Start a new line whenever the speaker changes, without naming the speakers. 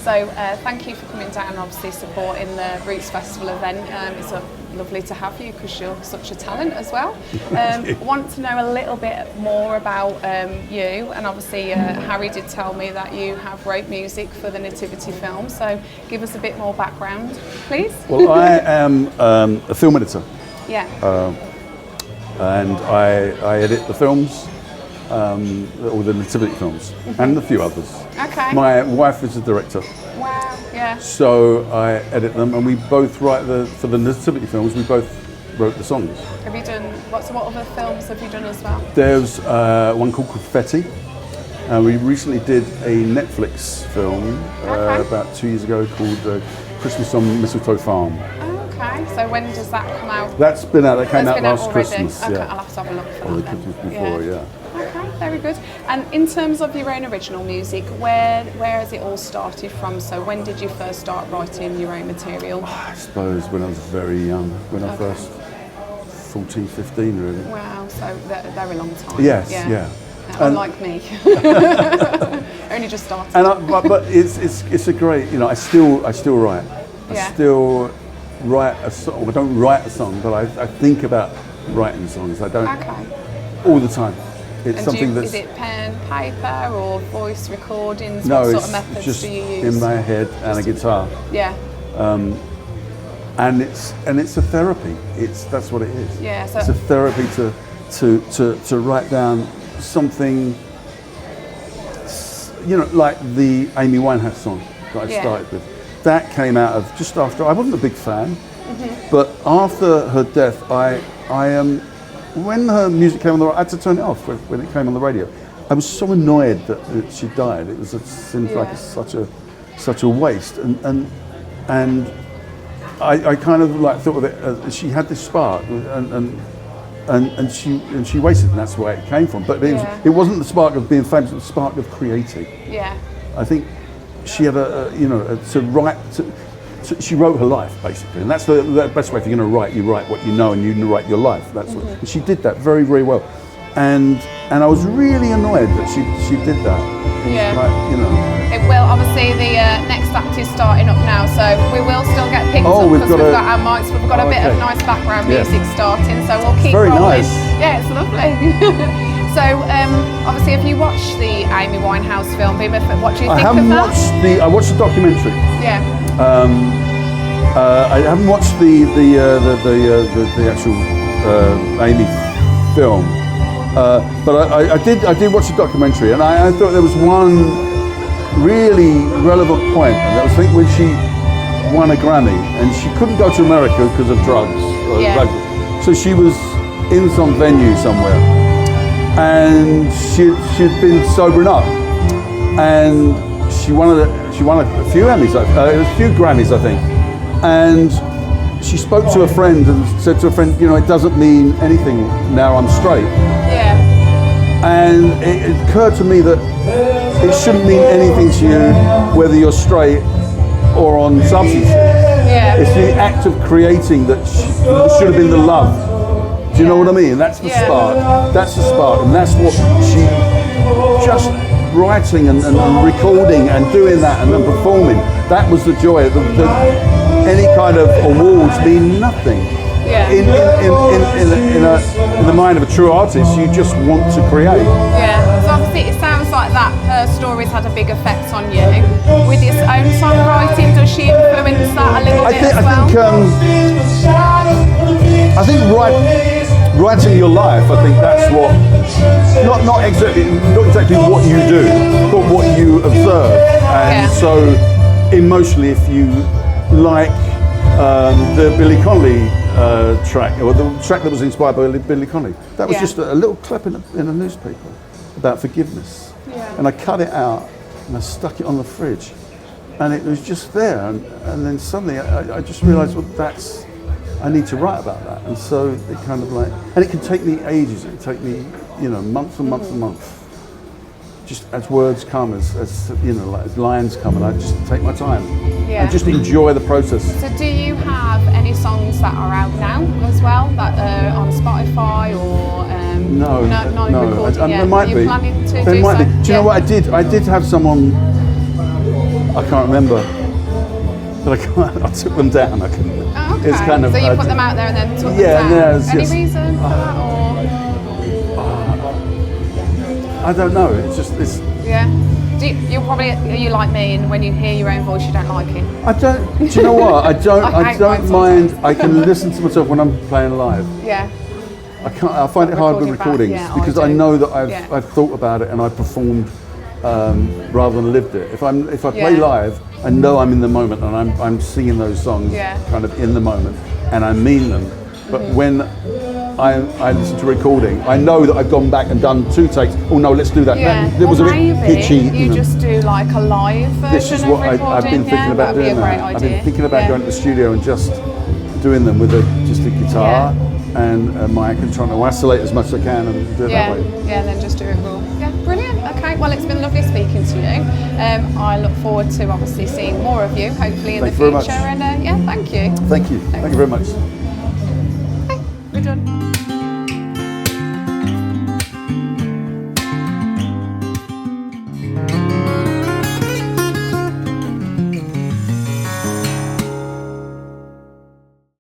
So thank you for coming down and obviously supporting the Roots Festival event. It's lovely to have you because you're such a talent as well. Want to know a little bit more about you, and obviously Harry did tell me that you have wrote music for the Nativity film, so give us a bit more background, please.
Well, I am a film editor.
Yeah.
And I edit the films, all the Nativity films, and a few others.
Okay.
My wife is a director.
Wow, yeah.
So I edit them, and we both write for the Nativity films, we both wrote the songs.
Have you done, what other films have you done as well?
There's one called Confetti. We recently did a Netflix film about 2 years ago called Christmas on Mistletoe Farm.
Okay, so when does that come out?
That came out last
already.
Christmas.
Okay,
yeah.
I'll have to have a look for
or
that
the Christmas
then.
before, yeah.
Okay, very good. And in terms of your own original music, where has it all started from? So when did you first start writing your own material?
I suppose when I was very young, when I first 14, 15 really.
Wow, so a very long time.
Yes, yeah.
Unlike me. Only just started.
And but it's a great, I still write. I still write a song. I don't write a song, but I think about writing songs. I don't all the time. It's
and
something that's.
Is it pen, paper, or voice recordings?
No,
what sort
it's
of methods
just
do you use?
in my head and a guitar.
Yeah.
And it's a therapy. That's what it is.
Yeah. So
it's a therapy to write down something. Like the Amy Winehouse song that I started with. That came out of just after. I wasn't a big fan, but after her death, when her music came on the radio, I had to turn it off when it came on the radio. I was so annoyed that she died. It seemed like such a waste, and I kind of like thought of it as she had this spark, and she wasted, and that's where it came from. But it wasn't the spark of being famous; it was the spark of creating.
Yeah.
I think she had she wrote her life basically, and that's the best way. If you're going to write, you write what you know, and you write your life. That's what she did that very, very well, and I was really annoyed that she did that.
Yeah.
Like,
It will. Obviously, the next act is starting up now, so we will still get picked up
we've
because
got
we've got our mics. We've got a bit of nice background music starting, so we'll keep
very
rolling.
nice.
Yeah, it's lovely. So, obviously, have you watched the Amy Winehouse film? What do you think of that?
I watched the documentary.
Yeah.
I haven't watched the actual Amy film, but I did watch the documentary, and I thought there was one really relevant point, and that was, I think, when she won a Grammy, and she couldn't go to America because of drugs. So she was in some venue somewhere, and she'd been sobering up, and she won a few Emmys, a few Grammys, I think. And she spoke to a friend and said to a friend, it doesn't mean anything now I'm straight.
Yeah.
And it occurred to me that it shouldn't mean anything to you whether you're straight or on substances.
Yeah.
It's the act of creating that should have been the love. Do you know what I mean? That's the spark. That's the spark, and that's what she just writing and recording and doing that and then performing. That was the joy. Any kind of awards mean nothing.
Yeah.
In the mind of a true artist, you just want to create.
Yeah. So obviously, it sounds like that her stories had a big effect on you. With your own songwriting, does she influence that a little bit as well?
I think writing your life. I think that's what not exactly what you do, but what you observe. And so emotionally, if you like the Billy Connolly track, or the track that was inspired by Billy Connolly, that was just a little clip in a newspaper about forgiveness, and I cut it out and I stuck it on the fridge, and it was just there, and then suddenly I just realised, well, I need to write about that. And so it kind of like, and it can take me ages, it can take me, months and months and months. Just as words come, as lines come, and I just take my time and just enjoy the process.
So do you have any songs that are out now as well, that are on Spotify or
no,
recorded yet?
There might be.
Are you planning to
there
do
might
so?
be. Do you know what I did? I did have someone I can't remember. But I took them down. I couldn't.
Oh, okay.
It's kind of,
so you put them out there and then took them down?
Yeah, it's
Any
just,
reason for that, or?
I don't know. It's just it's.
Yeah. Are you like me, and when you hear your own voice, you don't like it?
I don't. Do you know what? I don't. I don't mind.
sometimes.
I can listen to myself when I'm playing live.
Yeah.
I can't. I find it hard with
Recording back,
recordings
yeah,
because
I
I
do.
know that
Yeah.
I've thought about it and I performed rather than lived it. If I play
Yeah.
live, I know I'm in the moment and I'm singing those songs
Yeah.
kind of in the moment and I mean them. But when I listen to recording, I know that I've gone back and done 2 takes. Oh no, let's do that.
Yeah.
It was a bit
maybe
pitchy.
you just do like a live version
This is what
of recording.
I've been thinking about
That'd be
doing
a great
now.
idea.
I've been thinking about
Yeah.
going to the studio and just doing them with just a guitar and a mic and trying to isolate as much as I can and do it
Yeah,
that way.
yeah, and then just do it raw. Yeah, brilliant. Okay, well, it's been lovely speaking to you. I look forward to obviously seeing more of you, hopefully in
Thank
the
you very
future.
much.
And yeah, thank you.
Thank you. Thank you very much.
We're done.